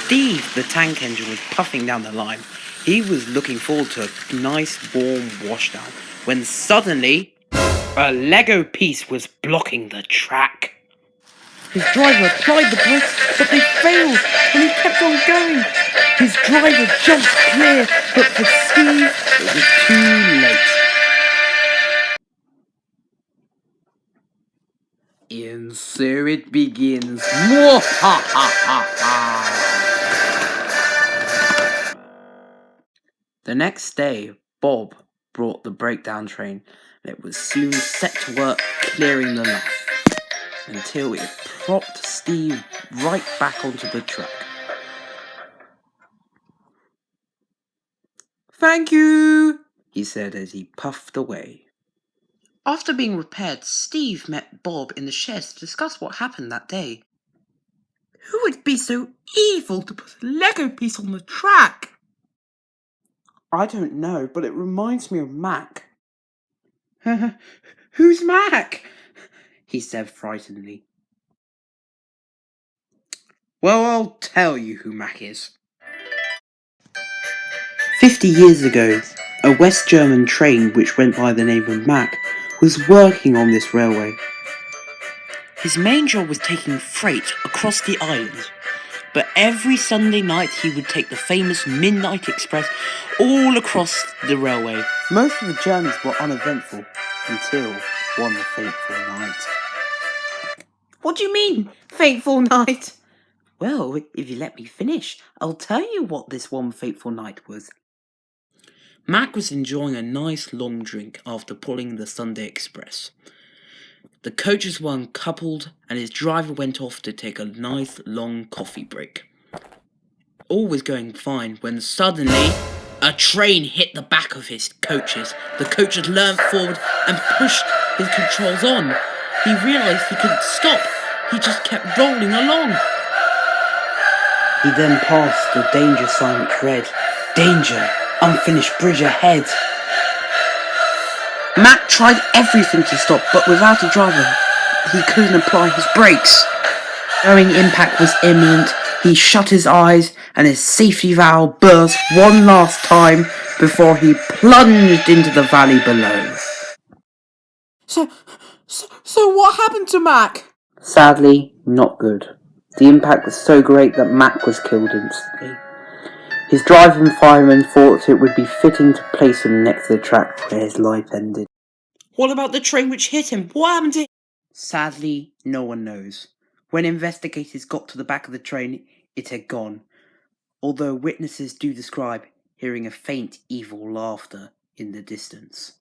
Steve, the tank engine, was puffing down the line. He was looking forward to a nice warm washdown when suddenly a Lego piece was blocking the track. His driver applied the brakes, but they failed, and he kept on going. His driver jumped clear, but for Steve, it was too late. And so it begins. The next day, Bob brought the breakdown train, and it was soon set to work clearing the line, until it propped Steve right back onto the track. "Thank you," he said as he puffed away. After being repaired, Steve met Bob in the shed to discuss what happened that day. "Who would be so evil to put a Lego piece on the track?" "I don't know, but it reminds me of Mac." "Who's Mac?" he said frightenedly. "Well, I'll tell you who Mac is." 50 years ago, a West German train which went by the name of Mac was working on this railway. His main job was taking freight across the island, but every Sunday night he would take the famous Midnight Express all across the railway. Most of the journeys were uneventful until one fateful night. "What do you mean, fateful night?" "Well, if you let me finish, I'll tell you what this one fateful night was." Mac was enjoying a nice long drink after pulling the Sunday Express. The coaches were uncoupled and his driver went off to take a nice long coffee break. All was going fine when suddenly a train hit the back of his coaches. The coaches leant forward and pushed his controls on. He realised he couldn't stop. He just kept rolling along. He then passed the danger sign which read, "Danger, unfinished bridge ahead." Mac tried everything to stop, but without a driver, he couldn't apply his brakes. Knowing impact was imminent, he shut his eyes and his safety valve burst one last time before he plunged into the valley below. So what happened to Mac? Sadly, not good. The impact was so great that Mac was killed instantly. His driver and fireman thought it would be fitting to place him next to the track where his life ended. What about the train which hit him? What happened to him? Sadly, no one knows. When investigators got to the back of the train, it had gone, although witnesses do describe hearing a faint evil laughter in the distance.